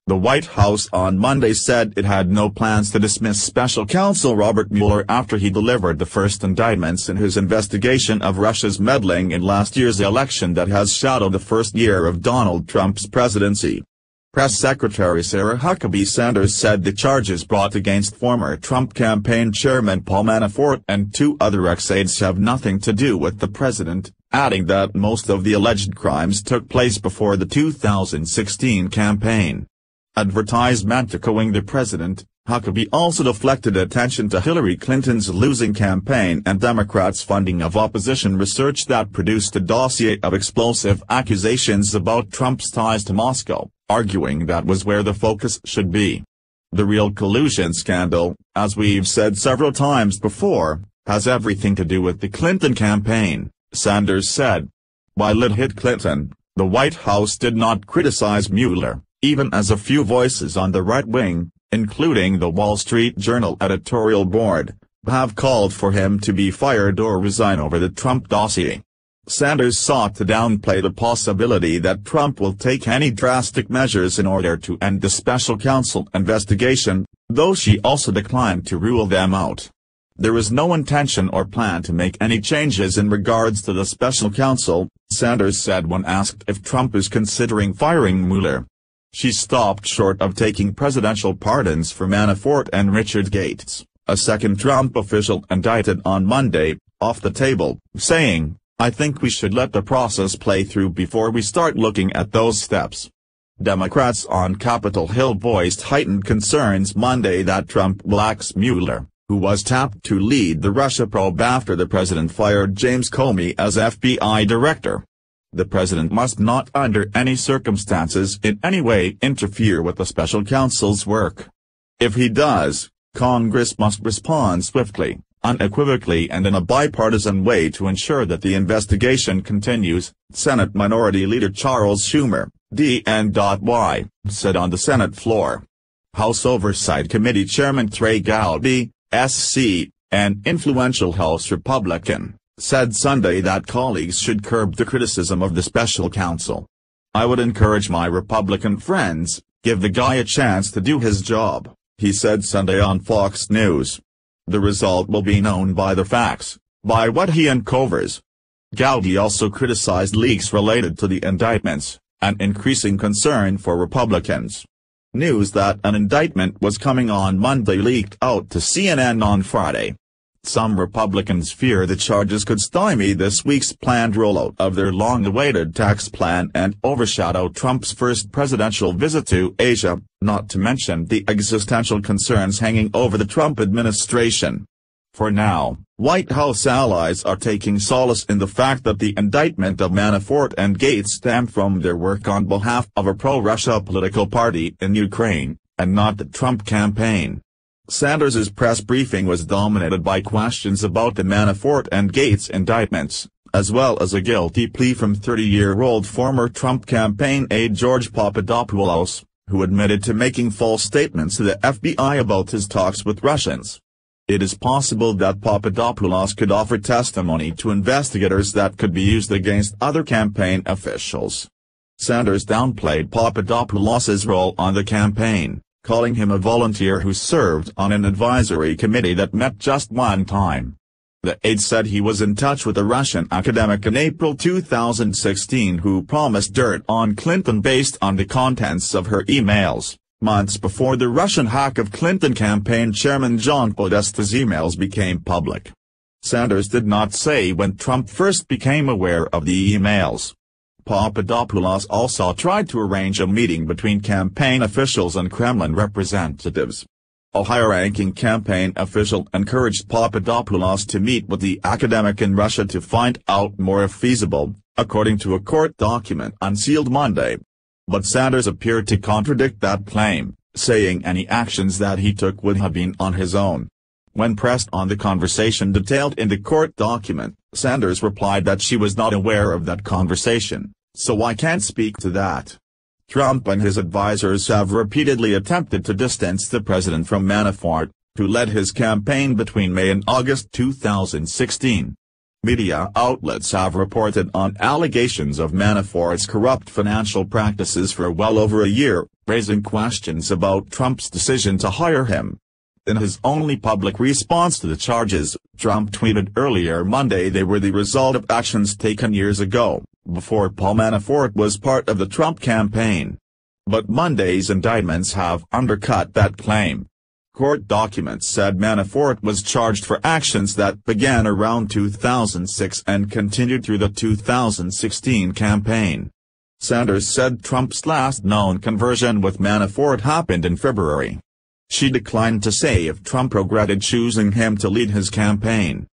The White House on Monday said it had no plans to dismiss special counsel Robert Mueller after he delivered the first indictments in his investigation of Russia's meddling in last year's election that has shadowed the first year of Donald Trump's presidency. Press Secretary Sarah Huckabee Sanders said the charges brought against former Trump campaign chairman Paul Manafort and 2 other ex-aides have nothing to do with the president, adding that most of the alleged crimes took place before the 2016 campaign. Advertisement echoing the president, Huckabee also deflected attention to Hillary Clinton's losing campaign and Democrats' funding of opposition research that produced a dossier of explosive accusations about Trump's ties to Moscow, arguing that was where the focus should be. The real collusion scandal, as we've said several times before, has everything to do with the Clinton campaign, Sanders said. While it hit Clinton, the White House did not criticize Mueller, even as a few voices on the right wing, including the Wall Street Journal editorial board, have called for him to be fired or resign over the Trump dossier. Sanders sought to downplay the possibility that Trump will take any drastic measures in order to end the special counsel investigation, though she also declined to rule them out. There is no intention or plan to make any changes in regards to the special counsel, Sanders said when asked if Trump is considering firing Mueller. She stopped short of taking presidential pardons for Manafort and Richard Gates, a second Trump official indicted on Monday, off the table, saying, "I think we should let the process play through before we start looking at those steps." Democrats on Capitol Hill voiced heightened concerns Monday that Trump will axe Mueller, who was tapped to lead the Russia probe after the president fired James Comey as FBI director. The president must not under any circumstances in any way interfere with the special counsel's work. If he does, Congress must respond swiftly, unequivocally and in a bipartisan way to ensure that the investigation continues, Senate Minority Leader Charles Schumer, DNY, said on the Senate floor. House Oversight Committee Chairman Trey Gowdy, SC, an influential House Republican, said Sunday that colleagues should curb the criticism of the special counsel. "I would encourage my Republican friends, give the guy a chance to do his job," he said Sunday on Fox News. "The result will be known by the facts, by what he uncovers." Gowdy also criticized leaks related to the indictments, an increasing concern for Republicans. News that an indictment was coming on Monday leaked out to CNN on Friday. Some Republicans fear the charges could stymie this week's planned rollout of their long-awaited tax plan and overshadow Trump's first presidential visit to Asia, not to mention the existential concerns hanging over the Trump administration. For now, White House allies are taking solace in the fact that the indictment of Manafort and Gates stemmed from their work on behalf of a pro-Russia political party in Ukraine, and not the Trump campaign. Sanders's press briefing was dominated by questions about the Manafort and Gates indictments, as well as a guilty plea from 30-year-old former Trump campaign aide George Papadopoulos, who admitted to making false statements to the FBI about his talks with Russians. It is possible that Papadopoulos could offer testimony to investigators that could be used against other campaign officials. Sanders downplayed Papadopoulos's role on the campaign, calling him a volunteer who served on an advisory committee that met just one time. The aide said he was in touch with a Russian academic in April 2016 who promised dirt on Clinton based on the contents of her emails, months before the Russian hack of Clinton campaign chairman John Podesta's emails became public. Sanders did not say when Trump first became aware of the emails. Papadopoulos also tried to arrange a meeting between campaign officials and Kremlin representatives. A higher-ranking campaign official encouraged Papadopoulos to meet with the academic in Russia to find out more if feasible, according to a court document unsealed Monday. But Sanders appeared to contradict that claim, saying any actions that he took would have been on his own. When pressed on the conversation detailed in the court document, Sanders replied that she was not aware of that conversation, "So I can't speak to that." Trump and his advisers have repeatedly attempted to distance the president from Manafort, who led his campaign between May and August 2016. Media outlets have reported on allegations of Manafort's corrupt financial practices for well over a year, raising questions about Trump's decision to hire him. In his only public response to the charges, Trump tweeted earlier Monday they were the result of actions taken years ago, before Paul Manafort was part of the Trump campaign. But Monday's indictments have undercut that claim. Court documents said Manafort was charged for actions that began around 2006 and continued through the 2016 campaign. Sanders said Trump's last known conversion with Manafort happened in February. She declined to say if Trump regretted choosing him to lead his campaign.